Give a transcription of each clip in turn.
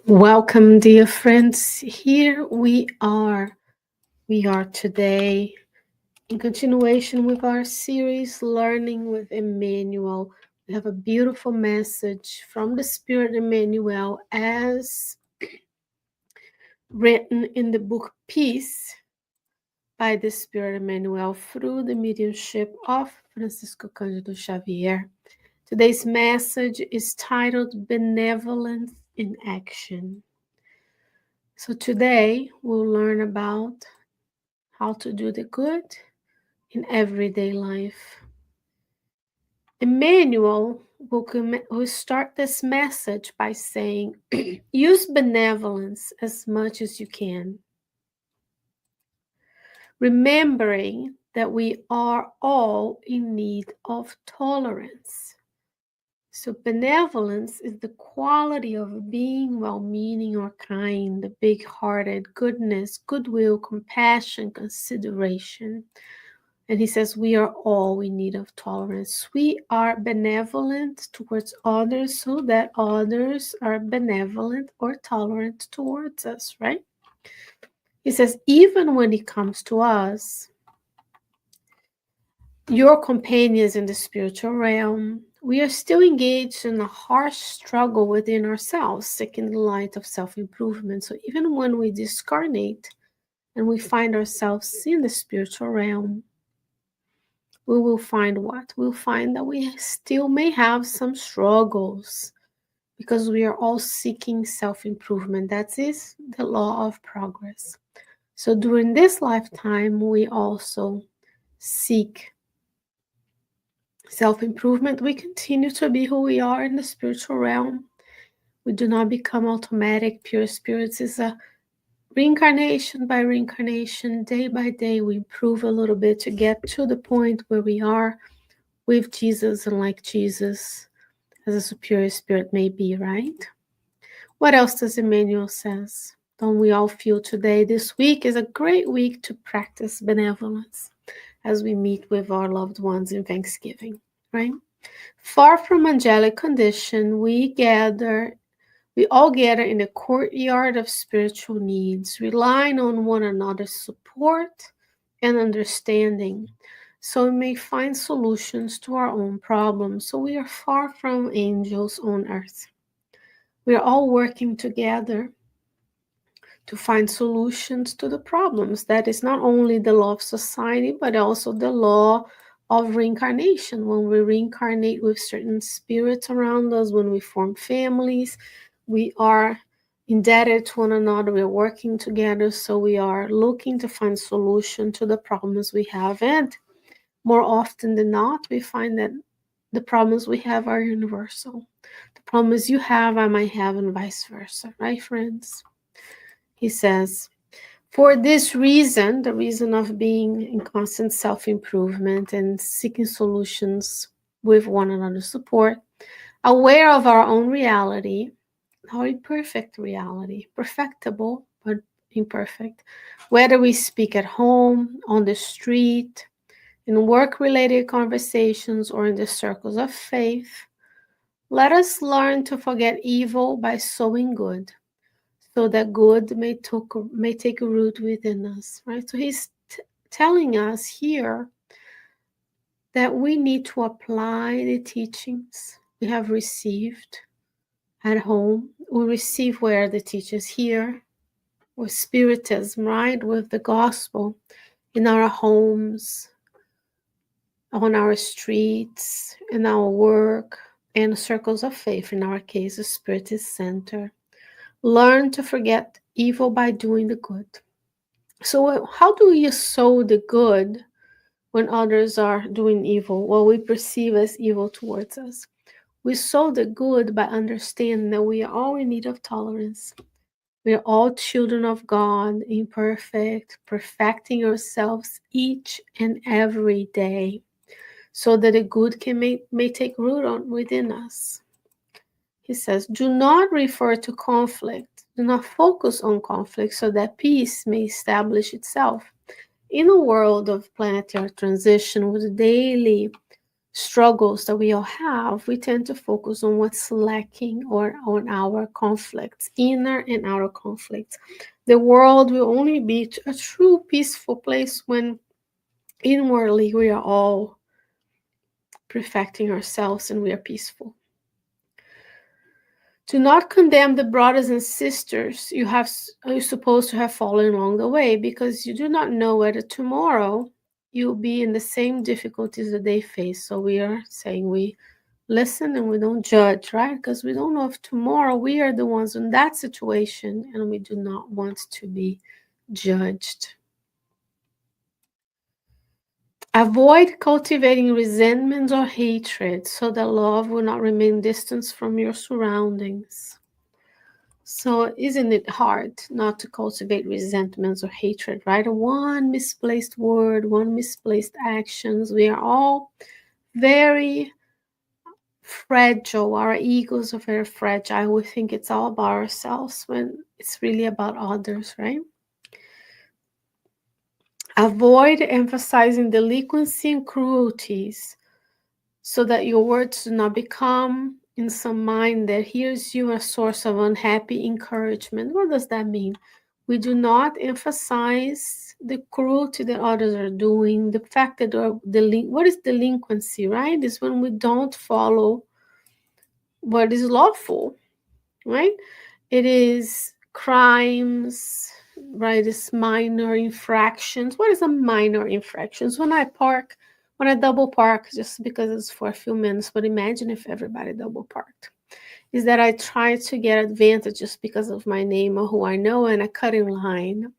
Welcome, dear friends. Here we are. We are today in continuation with our series, Learning with Emmanuel. We have a beautiful message from the Spirit Emmanuel as written in the book Peace by the Spirit Emmanuel through the mediumship of Francisco Candido Xavier. Today's message is titled Benevolence in Action. So today we'll learn about how to do the good in everyday life. Emmanuel will start this message by saying, use benevolence as much as you can, remembering that we are all in need of tolerance. So benevolence is the quality of being well-meaning or kind, big-hearted, goodness, goodwill, compassion, consideration. And he says we are all in need of tolerance. We are benevolent towards others so that others are benevolent or tolerant towards us, right? He says even when it comes to us, your companions in the spiritual realm, we are still engaged in a harsh struggle within ourselves, seeking the light of self-improvement. So even when we discarnate and we find ourselves in the spiritual realm, we will find what? We'll find that we still may have some struggles because we are all seeking self-improvement. That is the law of progress. So during this lifetime, we also seek self-improvement. We continue to be who we are in the spiritual realm. We do not become automatic. Pure spirits is a reincarnation by reincarnation, day by day, we improve a little bit to get to the point where we are with Jesus and like Jesus, as a superior spirit may be, right? What else does Emmanuel says? Don't we all feel today, this week is a great week to practice benevolence as we meet with our loved ones in Thanksgiving, right? Far from angelic condition, we all gather in the courtyard of spiritual needs, relying on one another's support and understanding, so we may find solutions to our own problems. So we are far from angels on earth. We are all working together to find solutions to the problems. That is not only the law of society, but also the law of reincarnation. When we reincarnate with certain spirits around us, when we form families, we are indebted to one another, we're working together, so we are looking to find solution to the problems we have. And more often than not, we find that the problems we have are universal. The problems you have, I might have, and vice versa, right, friends? He says, for this reason, the reason of being in constant self-improvement and seeking solutions with one another's support, aware of our own reality, our imperfect reality, perfectible but imperfect, whether we speak at home, on the street, in work-related conversations, or in the circles of faith, let us learn to forget evil by sowing good, so that good may take root within us, right? So he's telling us here that we need to apply the teachings we have received at home. We receive where the teachers here with Spiritism, right? With the gospel in our homes, on our streets, in our work, and circles of faith, in our case, the Spiritist Center. Learn to forget evil by doing the good. So how do you sow the good when others are doing evil, what we perceive as evil towards us? We sow the good by understanding that we are all in need of tolerance. We are all children of God, imperfect, perfecting ourselves each and every day, so that the good may take root within us. He says, do not refer to conflict. Do not focus on conflict so that peace may establish itself. In a world of planetary transition with daily struggles that we all have, we tend to focus on what's lacking or on our conflicts, inner and outer conflicts. The world will only be a true peaceful place when inwardly we are all perfecting ourselves and we are peaceful. Do not condemn the brothers and sisters you're supposed to have fallen along the way, because you do not know whether tomorrow you'll be in the same difficulties that they face. So we are saying we listen and we don't judge, right? Because we don't know if tomorrow we are the ones in that situation and we do not want to be judged. Avoid cultivating resentment or hatred so that love will not remain distant from your surroundings. So isn't it hard not to cultivate resentments or hatred, right? One misplaced word, one misplaced actions. We are all very fragile. Our egos are very fragile. We think it's all about ourselves when it's really about others, right? Avoid emphasizing delinquency and cruelties so that your words do not become in some mind that hears you a source of unhappy encouragement. What does that mean? We do not emphasize the cruelty that others are doing, the fact that what is delinquency, right? Is when we don't follow what is lawful, right? It is crimes, right? It's minor infractions. What is a minor infractions? When I double park just because it's for a few minutes, but imagine if everybody double parked. Is that I try to get advantage just because of my name or who I know and I cut in line.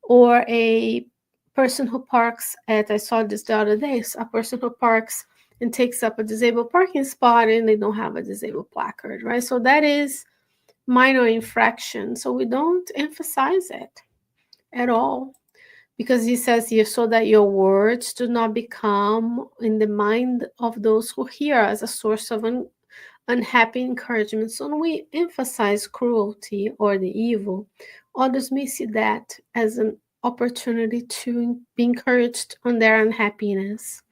Or a person who parks at, I saw this the other day, a person who parks and takes up a disabled parking spot and they don't have a disabled placard, right? So that is minor infraction. So we don't emphasize it at all, because he says here, so that your words do not become in the mind of those who hear as a source of unhappy encouragement. So when we emphasize cruelty or the evil, others may see that as an opportunity to be encouraged on their unhappiness,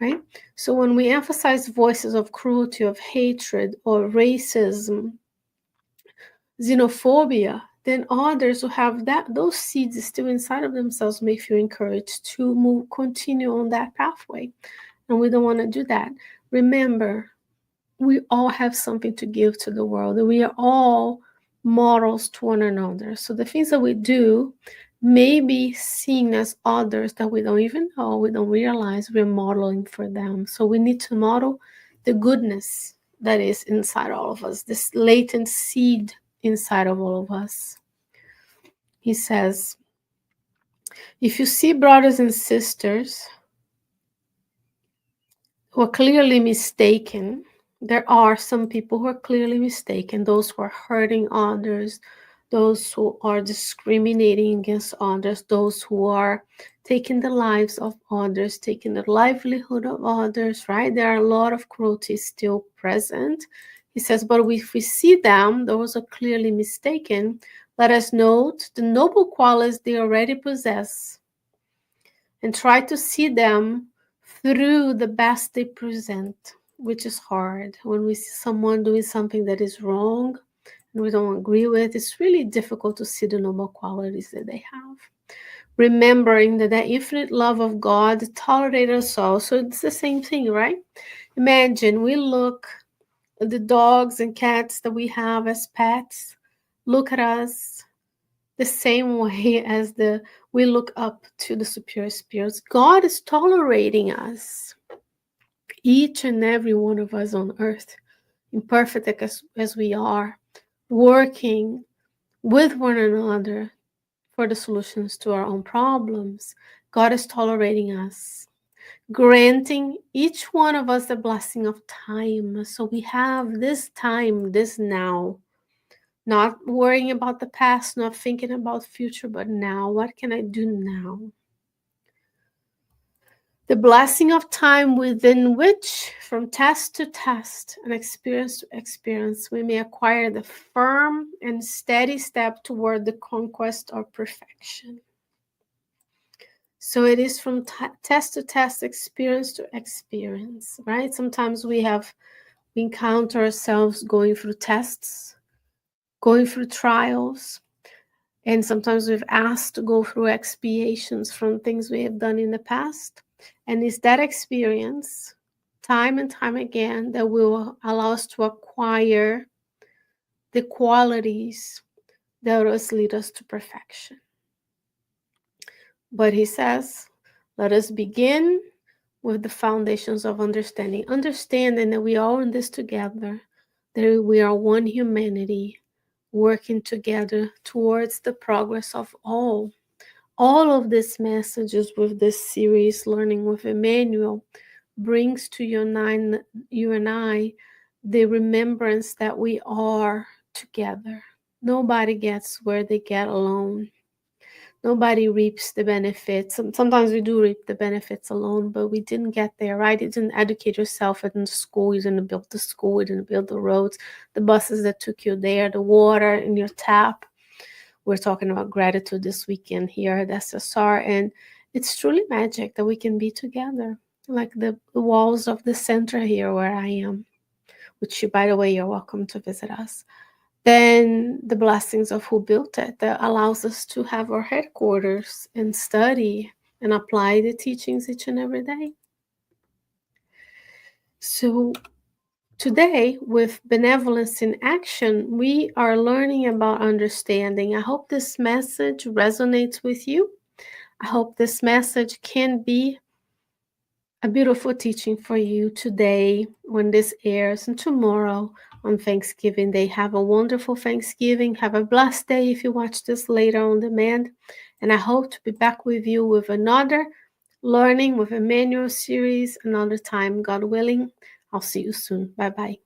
right? So when we emphasize voices of cruelty, of hatred, or racism, xenophobia, then others who have those seeds still inside of themselves may feel encouraged to continue on that pathway. And we don't want to do that. Remember, we all have something to give to the world, and we are all models to one another. So the things that we do may be seen as others that we don't even know, we don't realize we're modeling for them. So we need to model the goodness that is inside all of us, this latent seed inside of all of us. He says, if you see brothers and sisters who are clearly mistaken, there are some people who are clearly mistaken, those who are hurting others, those who are discriminating against others, those who are taking the lives of others, taking the livelihood of others, right? There are a lot of cruelty still present. He says, but if we see them, those are clearly mistaken, let us note the noble qualities they already possess and try to see them through the best they present, which is hard. When we see someone doing something that is wrong and we don't agree with, it's really difficult to see the noble qualities that they have. Remembering that infinite love of God tolerated us all. So it's the same thing, right? Imagine we look at the dogs and cats that we have as pets, look at us the same way as we look up to the superior spirits. God is tolerating us, each and every one of us on earth, imperfect as we are, working with one another for the solutions to our own problems. God is tolerating us, granting each one of us the blessing of time. So we have this time, this now, not worrying about the past, not thinking about the future, but now. What can I do now? The blessing of time within which, from test to test and experience to experience, we may acquire the firm and steady step toward the conquest of perfection. So it is from test to test, experience to experience, right? Sometimes we encounter ourselves going through tests, going through trials, and sometimes we've asked to go through expiations from things we have done in the past. And it's that experience, time and time again, that will allow us to acquire the qualities that will lead us to perfection. But he says, let us begin with the foundations of understanding. Understanding that we are all in this together, that we are one humanity working together towards the progress of all. All of these messages with this series, Learning with Emmanuel, brings to you and I the remembrance that we are together. Nobody gets where they get alone. Nobody reaps the benefits. Sometimes we do reap the benefits alone, but we didn't get there, right? You didn't educate yourself in the school. You didn't build the school. You didn't build the roads, the buses that took you there, the water in your tap. We're talking about gratitude this weekend here at SSR, and it's truly magic that we can be together, like the walls of the center here where I am, which, by the way, you're welcome to visit us. Then the blessings of who built it that allows us to have our headquarters and study and apply the teachings each and every day. So today, with Benevolence in Action, we are learning about understanding. I hope this message resonates with you. I hope this message can be a beautiful teaching for you today when this airs, and tomorrow on Thanksgiving Day. Have a wonderful Thanksgiving. Have a blessed day if you watch this later on demand. And I hope to be back with you with another Learning with Emmanuel series another time, God willing. I'll see you soon. Bye-bye.